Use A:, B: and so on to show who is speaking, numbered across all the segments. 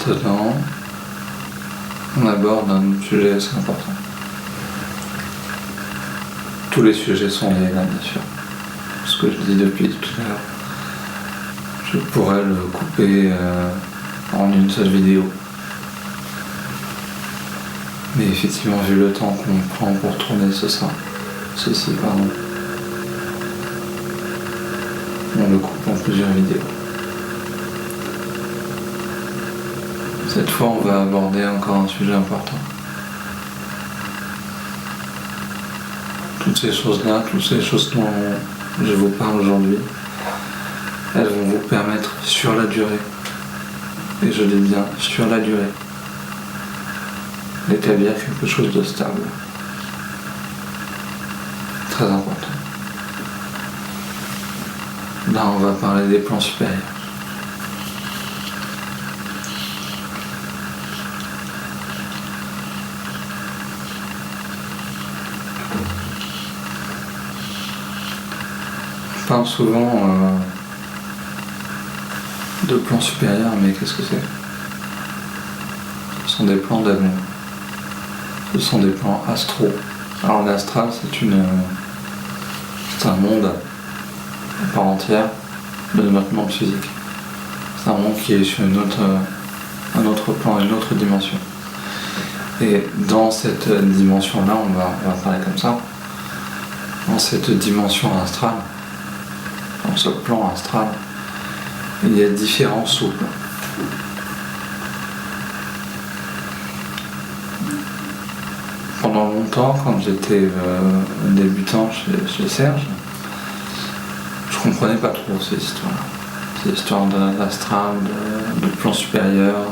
A: Maintenant, on aborde un sujet assez important. Tous les sujets sont liés là, bien sûr. Ce que je dis depuis tout à l'heure, je pourrais le couper en une seule vidéo. Mais effectivement, vu le temps qu'on prend pour tourner ceci, on le coupe en plusieurs vidéos. Cette fois, on va aborder encore un sujet important. Toutes ces choses-là, toutes ces choses dont je vous parle aujourd'hui, elles vont vous permettre sur la durée, et je dis bien sur la durée, d'établir quelque chose de stable. Très important. Là, on va parler des plans supérieurs. Je parle souvent de plans supérieurs, mais qu'est-ce que c'est? Ce sont des plans d'amour. Ce sont des plans astraux. Alors l'astral, c'est un monde à part entière de notre monde physique. C'est un monde qui est sur un autre plan, une autre dimension. Et dans cette dimension-là, on va parler comme ça, dans cette dimension astrale, dans ce plan astral, il y a différents sous-plans. Pendant longtemps, quand j'étais débutant chez Serge, je comprenais pas trop ces histoires-là. Ces histoires d'astral, de plan supérieur.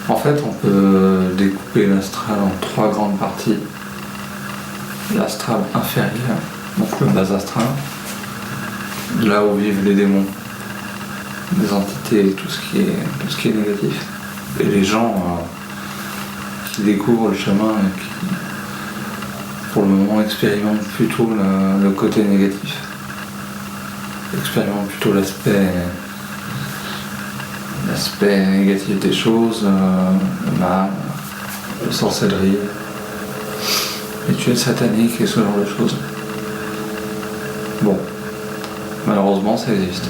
A: En fait, on peut découper l'astral en trois grandes parties. L'astral inférieur, donc le bas astral, là où vivent les démons, les entités, tout ce qui est négatif. Et les gens qui découvrent le chemin et qui, pour le moment, expérimentent plutôt le côté négatif. Expérimentent plutôt l'aspect négatif des choses, le mal, la sorcellerie, rituels sataniques et ce genre de choses. Bon, malheureusement ça existe.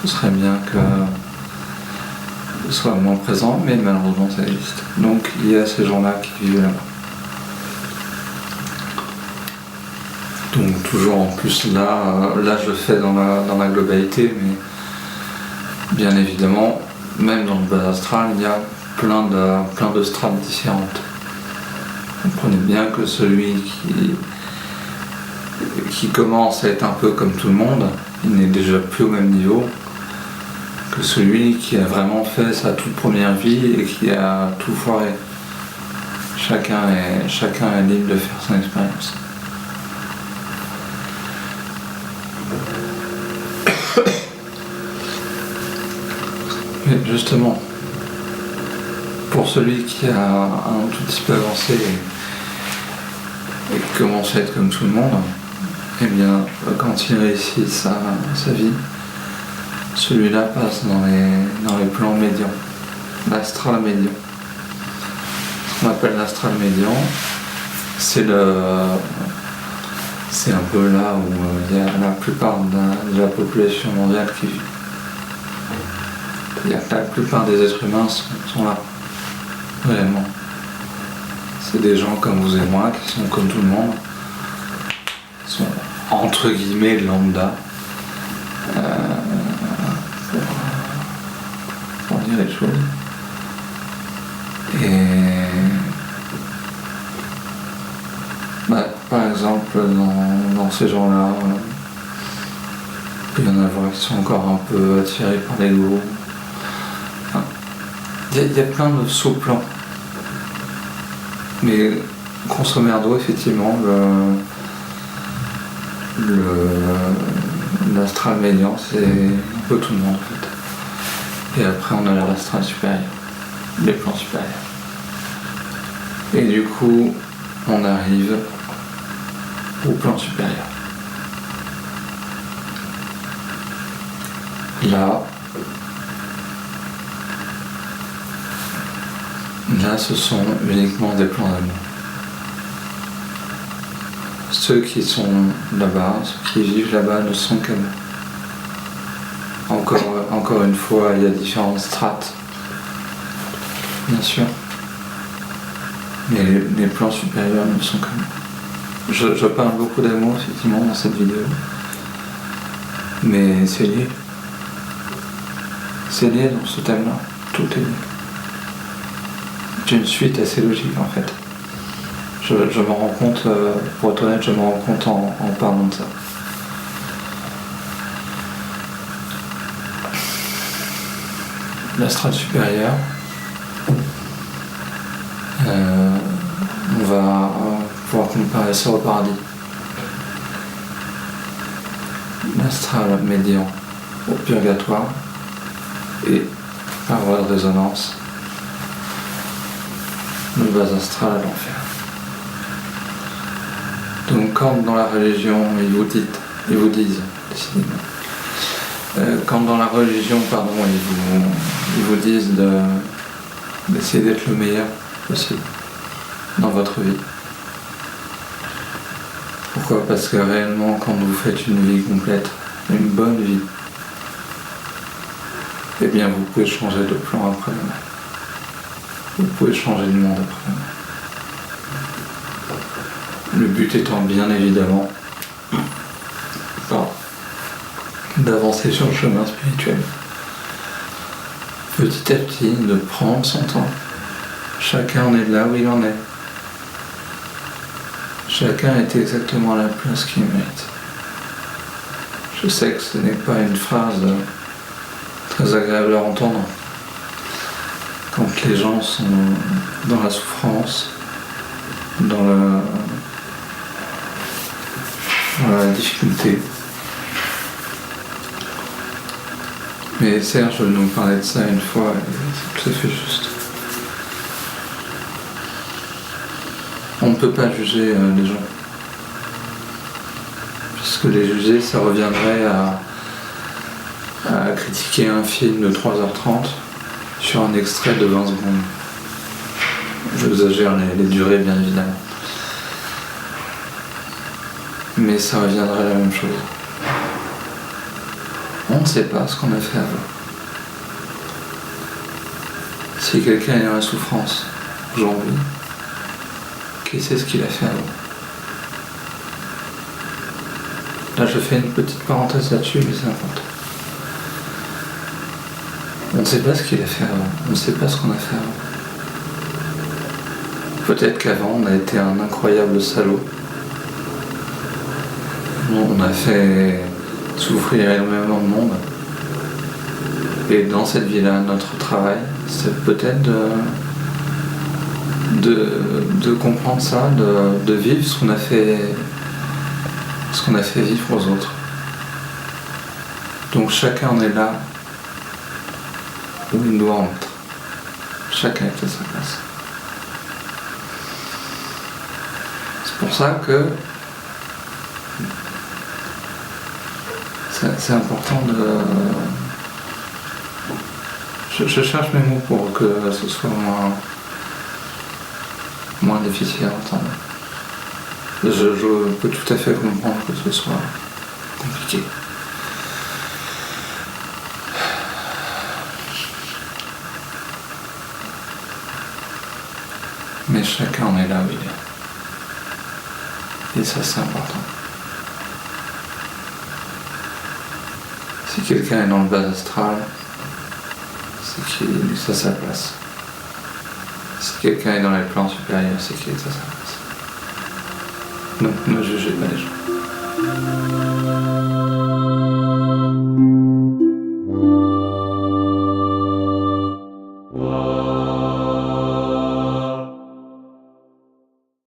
A: Ce serait bien que ce soit moins présent, mais malheureusement ça existe. Donc il y a ces gens-là qui vivent là-bas. Donc toujours en plus là je le fais dans la globalité, mais bien évidemment, même dans le bas astral, il y a plein de strates différentes. Comprenez bien que celui qui commence à être un peu comme tout le monde, il n'est déjà plus au même niveau que celui qui a vraiment fait sa toute première vie et qui a tout foiré. Chacun est libre de faire son expérience. Mais justement, pour celui qui a un tout petit peu avancé et qui commence à être comme tout le monde, eh bien, quand il réussit sa vie, celui-là passe dans les plans médians, l'astral médian. Ce qu'on appelle l'astral médian, c'est un peu là où il y a la plupart de la population mondiale qui vit. C'est-à-dire que la plupart des êtres humains sont là, réellement. C'est des gens comme vous et moi, qui sont comme tout le monde, qui sont entre guillemets lambda, pour dire les choses. Et par exemple, dans ces gens-là, il peut y en avoir qui sont encore un peu attirés par l'ego. Il y a plein de sous-plans. Mais grosso merdo, effectivement, l'astral médian, c'est un peu tout le monde en fait. Et après, on a l'astral supérieur, les plans supérieurs. Et du coup, on arrive au plan supérieur. Là, Là, ce sont uniquement des plans d'amour. Ceux qui sont là-bas, ceux qui vivent là-bas ne sont qu'amour. Encore une fois, il y a différentes strates, bien sûr. Mais les plans supérieurs ne sont qu'amour. Je parle beaucoup d'amour, effectivement, dans cette vidéo. Mais c'est lié. C'est lié dans ce thème-là. Tout est lié. C'est une suite assez logique, en fait. Je m'en rends compte, pour être honnête, je m'en rends compte en parlant de ça. La strate supérieure, on va pouvoir comparer ça au paradis. L'astral médian au purgatoire et, par voie de résonance, le bas astral à l'enfer. Donc quand dans la religion ils vous disent, décidément, quand dans la religion, ils vous disent d'essayer d'être le meilleur possible dans votre vie. Pourquoi ? Parce que réellement, quand vous faites une vie complète, une bonne vie, eh bien vous pouvez changer de plan après la mort. Vous pouvez changer de monde après la mort. Le but étant bien évidemment d'avancer sur le chemin spirituel. Petit à petit, de prendre son temps. Chacun en est là où il en est. Chacun est exactement à la place qu'il mérite. Je sais que ce n'est pas une phrase très agréable à entendre. Quand les gens sont dans la souffrance, dans la difficulté. Mais Serge nous parlait de ça une fois, et c'est tout à fait juste. On ne peut pas juger les gens. Puisque les juger, ça reviendrait à critiquer un film de 3h30 sur un extrait de 20 secondes. J'exagère les durées, bien évidemment. Mais ça reviendrait à la même chose. On ne sait pas ce qu'on a fait avant. Si quelqu'un est dans la souffrance aujourd'hui, qui sait ce qu'il a fait avant? Là, je fais une petite parenthèse là-dessus, mais c'est important. On ne sait pas ce qu'il a fait avant. On ne sait pas ce qu'on a fait avant. Peut-être qu'avant, on a été un incroyable salaud. On a fait souffrir énormément de monde. Et dans cette vie-là, notre travail, c'est peut-être de comprendre ça, de vivre ce qu'on a fait vivre aux autres. Donc chacun en est là où il doit en être. Chacun est à sa place. C'est pour ça que c'est important de... Je cherche mes mots pour que ce soit moins difficile à entendre. Je peux tout à fait comprendre que ce soit compliqué. Mais chacun en est là où il est. Et ça, c'est important. Si quelqu'un est dans le bas astral, c'est qu'il est à sa place. Si quelqu'un est dans les plans supérieurs, c'est qu'il est à sa place. Donc, ne jugez pas les gens.